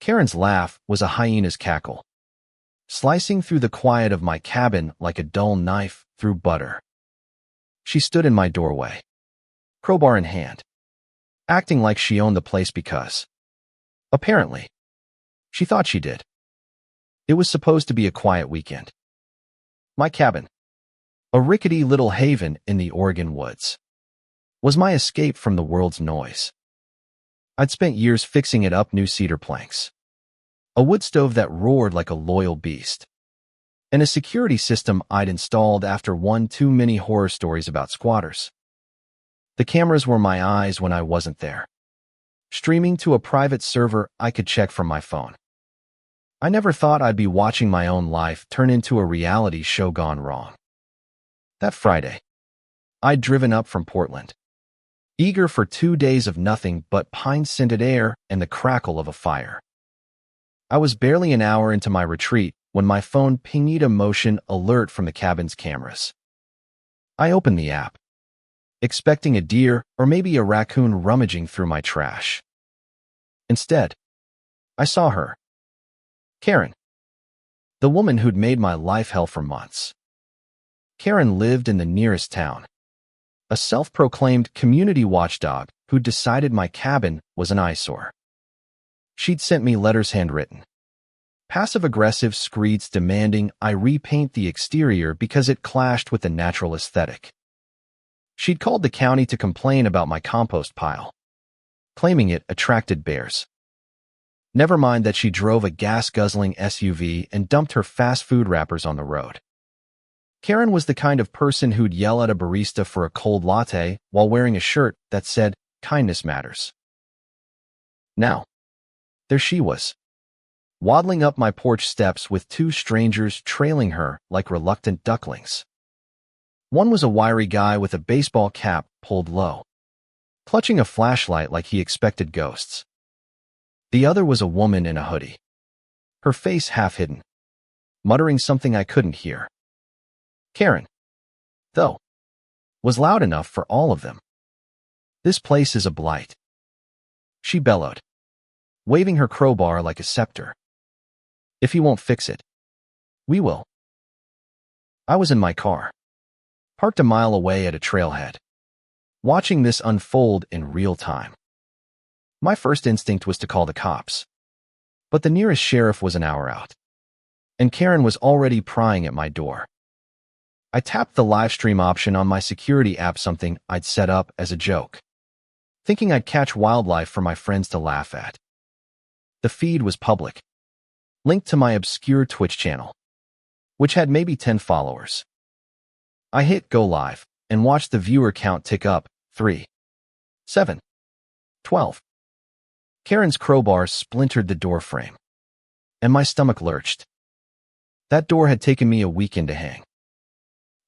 Karen's laugh was a hyena's cackle, slicing through the quiet of my cabin like a dull knife through butter. She stood in my doorway, crowbar in hand, acting like she owned the place because, apparently, she thought she did. It was supposed to be a quiet weekend. My cabin, a rickety little haven in the Oregon woods, was my escape from the world's noise. I'd spent years fixing it up, new cedar planks, a wood stove that roared like a loyal beast, and a security system I'd installed after one too many horror stories about squatters. The cameras were my eyes when I wasn't there, streaming to a private server I could check from my phone. I never thought I'd be watching my own life turn into a reality show gone wrong. That Friday, I'd driven up from Portland, eager for 2 days of nothing but pine-scented air and the crackle of a fire. I was barely an hour into my retreat when my phone pinged a motion alert from the cabin's cameras. I opened the app, expecting a deer or maybe a raccoon rummaging through my trash. Instead, I saw her, Karen, the woman who'd made my life hell for months. Karen lived in the nearest town, a self-proclaimed community watchdog who'd decided my cabin was an eyesore. She'd sent me letters handwritten, passive-aggressive screeds demanding I repaint the exterior because it clashed with the natural aesthetic. She'd called the county to complain about my compost pile, claiming it attracted bears. Never mind that she drove a gas-guzzling SUV and dumped her fast food wrappers on the road. Karen was the kind of person who'd yell at a barista for a cold latte while wearing a shirt that said, "Kindness matters." Now, there she was, waddling up my porch steps with 2 strangers trailing her like reluctant ducklings. One was a wiry guy with a baseball cap pulled low, clutching a flashlight like he expected ghosts. The other was a woman in a hoodie, her face half hidden, muttering something I couldn't hear. Karen, though, was loud enough for all of them. "This place is a blight," she bellowed, waving her crowbar like a scepter. "If you won't fix it, we will." I was in my car, parked a mile away at a trailhead, watching this unfold in real time. My first instinct was to call the cops, but the nearest sheriff was an hour out, and Karen was already prying at my door. I tapped the live stream option on my security app, something I'd set up as a joke, thinking I'd catch wildlife for my friends to laugh at. The feed was public, linked to my obscure Twitch channel, which had maybe 10 followers. I hit go live and watched the viewer count tick up, 3, 7, 12. Karen's crowbar splintered the door frame, and my stomach lurched. That door had taken me a weekend to hang.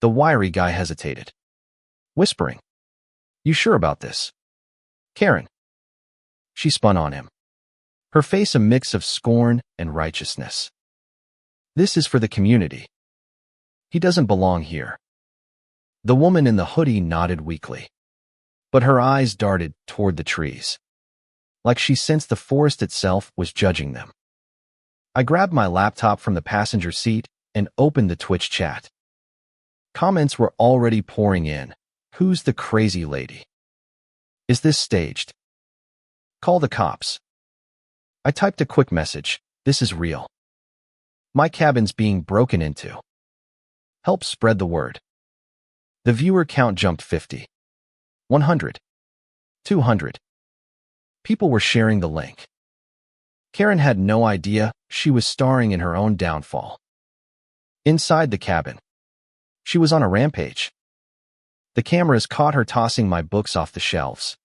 The wiry guy hesitated, whispering, "You sure about this, Karen?" She spun on him, her face a mix of scorn and righteousness. "This is for the community. He doesn't belong here." The woman in the hoodie nodded weakly, but her eyes darted toward the trees, like she sensed the forest itself was judging them. I grabbed my laptop from the passenger seat and opened the Twitch chat. Comments were already pouring in. "Who's the crazy lady? Is this staged? Call the cops." I typed a quick message. "This is real. My cabin's being broken into. Help spread the word." The viewer count jumped 50, 100, 200. People were sharing the link. Karen had no idea she was starring in her own downfall. Inside the cabin, she was on a rampage. The cameras caught her tossing my books off the shelves,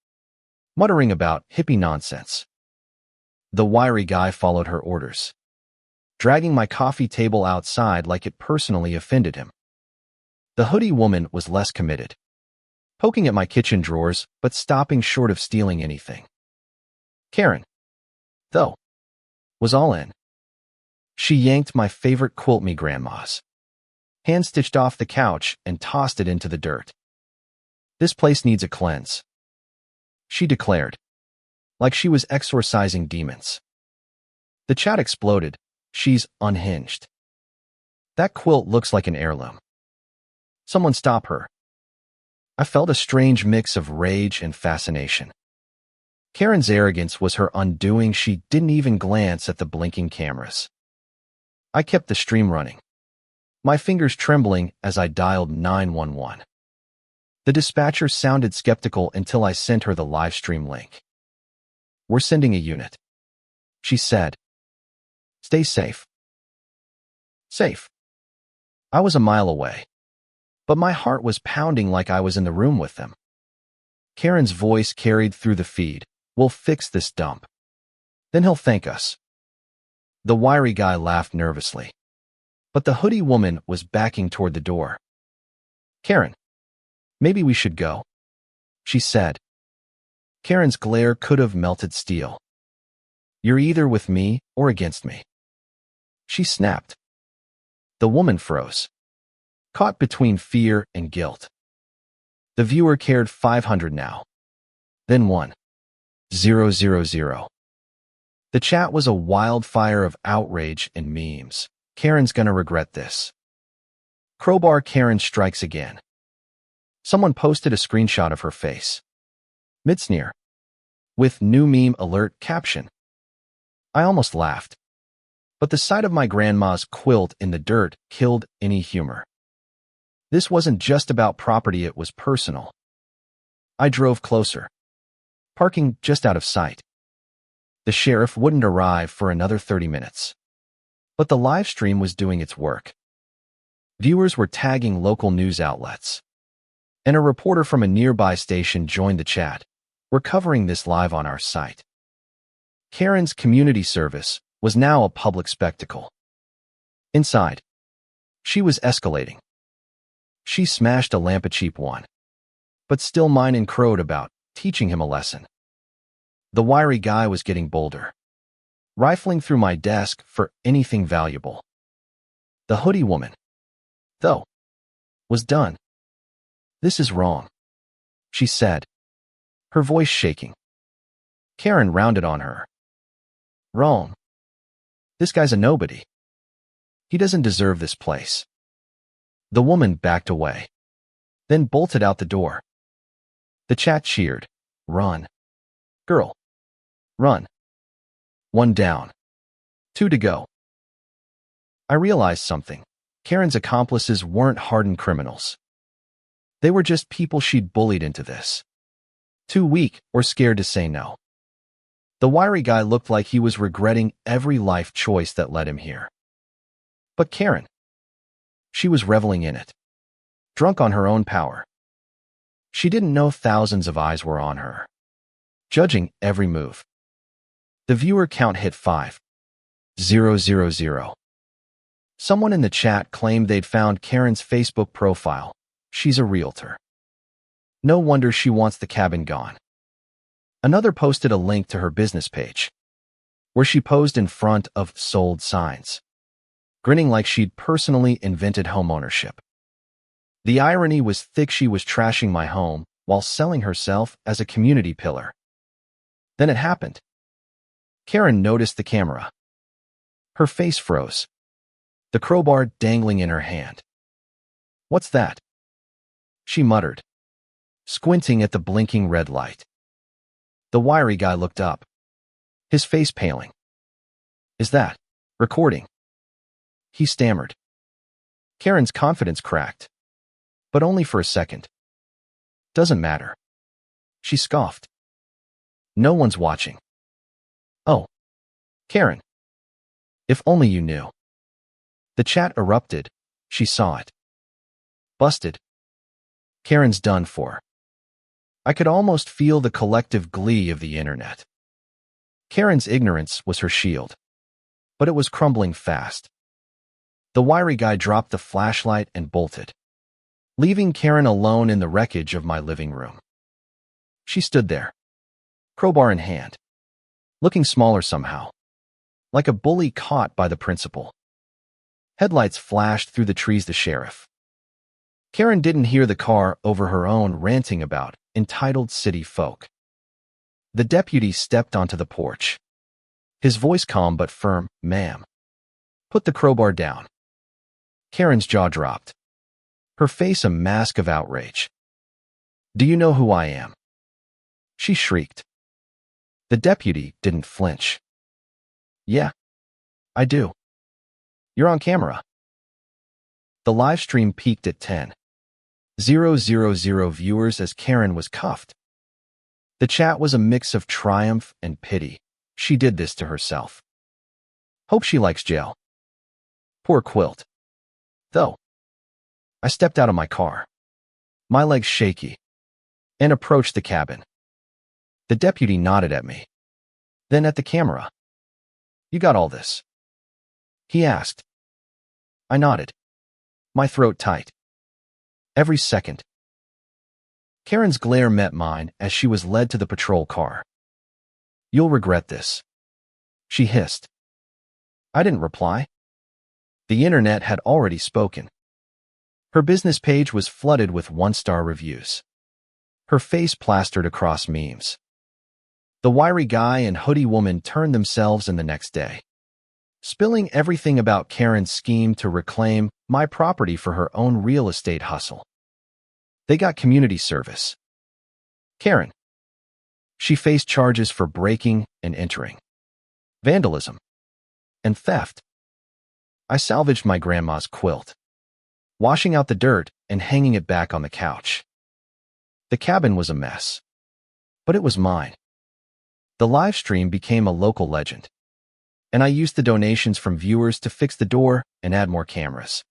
muttering about hippie nonsense. The wiry guy followed her orders, dragging my coffee table outside like it personally offended him. The hoodie woman was less committed, poking at my kitchen drawers but stopping short of stealing anything. Karen, though, was all in. She yanked my favorite quilt me grandma's, hand-stitched off the couch and tossed it into the dirt. "This place needs a cleanse," she declared, like she was exorcising demons. The chat exploded. She's unhinged. That quilt looks like an heirloom. Someone stop her. I felt a strange mix of rage and fascination. Karen's arrogance was her undoing. She didn't even glance at the blinking cameras. I kept the stream running, my fingers trembling as I dialed 911. The dispatcher sounded skeptical until I sent her the live stream link. We're sending a unit, she said. Stay safe. Safe. I was a mile away, but my heart was pounding like I was in the room with them. Karen's voice carried through the feed. We'll fix this dump. Then he'll thank us. The wiry guy laughed nervously, but the hoodie woman was backing toward the door. Karen, maybe we should go, she said. Karen's glare could have melted steel. You're either with me or against me, she snapped. The woman froze, caught between fear and guilt. The viewer cared 500 now. Then 1,000. The chat was a wildfire of outrage and memes. Karen's gonna regret this. Crowbar Karen strikes again. Someone posted a screenshot of her face. Mid-sneer. With new meme alert caption. I almost laughed. But the sight of my grandma's quilt in the dirt killed any humor. This wasn't just about property, it was personal. I drove closer, parking just out of sight. The sheriff wouldn't arrive for another 30 minutes. But the live stream was doing its work. Viewers were tagging local news outlets. And a reporter from a nearby station joined the chat. We're covering this live on our site. Karen's community service was now a public spectacle. Inside, she was escalating. She smashed a lamp, a cheap one, but still mine, and crowed about teaching him a lesson. The wiry guy was getting bolder, rifling through my desk for anything valuable. The hoodie woman, though, was done. This is wrong, she said, her voice shaking. Karen rounded on her. Wrong. This guy's a nobody. He doesn't deserve this place. The woman backed away, then bolted out the door. The chat cheered. Run. Girl. Run. 1 down. 2 to go. I realized something. Karen's accomplices weren't hardened criminals. They were just people she'd bullied into this. Too weak or scared to say no. The wiry guy looked like he was regretting every life choice that led him here. But Karen, she was reveling in it, drunk on her own power. She didn't know thousands of eyes were on her, judging every move. The viewer count hit 5,000. Someone in the chat claimed they'd found Karen's Facebook profile. She's a realtor. No wonder she wants the cabin gone. Another posted a link to her business page, where she posed in front of sold signs, grinning like she'd personally invented homeownership. The irony was thick. She was trashing my home while selling herself as a community pillar. Then it happened. Karen noticed the camera. Her face froze, the crowbar dangling in her hand. What's that? She muttered, squinting at the blinking red light. The wiry guy looked up, his face paling. Is that recording? He stammered. Karen's confidence cracked, but only for a second. Doesn't matter, she scoffed. No one's watching. Oh, Karen, if only you knew. The chat erupted. She saw it. Busted. Karen's done for. I could almost feel the collective glee of the internet. Karen's ignorance was her shield, but it was crumbling fast. The wiry guy dropped the flashlight and bolted, leaving Karen alone in the wreckage of my living room. She stood there, crowbar in hand, looking smaller somehow, like a bully caught by the principal. Headlights flashed through the trees. The sheriff. Karen didn't hear the car over her own ranting about entitled city folk. The deputy stepped onto the porch, His voice calm but firm. Ma'am. Put the crowbar down. Karen's jaw dropped. Her face a mask of outrage. Do you know who I am? She shrieked. The deputy didn't flinch. Yeah, I do. You're on camera. The live stream peaked at 10,000 viewers as Karen was cuffed. The chat was a mix of triumph and pity. She did this to herself. Hope she likes jail. Poor Quilt. Though. I stepped out of my car, my legs shaky, and approached the cabin. The deputy nodded at me, then at the camera. You got all this? He asked. I nodded, my throat tight. Every second. Karen's glare met mine as she was led to the patrol car. You'll regret this, she hissed. I didn't reply. The internet had already spoken. Her business page was flooded with one-star reviews. Her face plastered across memes. The wiry guy and hoodie woman turned themselves in the next day, spilling everything about Karen's scheme to reclaim my property for her own real estate hustle. They got community service. Karen. She faced charges for breaking and entering, vandalism, and theft. I salvaged my grandma's quilt, washing out the dirt and hanging it back on the couch. The cabin was a mess, but it was mine. The live stream became a local legend, and I used the donations from viewers to fix the door and add more cameras.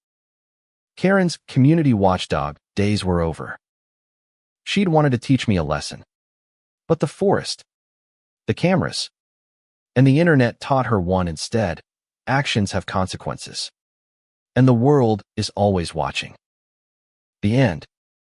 Karen's community watchdog days were over. She'd wanted to teach me a lesson, but the forest, the cameras, and the internet taught her one instead. Actions have consequences, and the world is always watching. The end.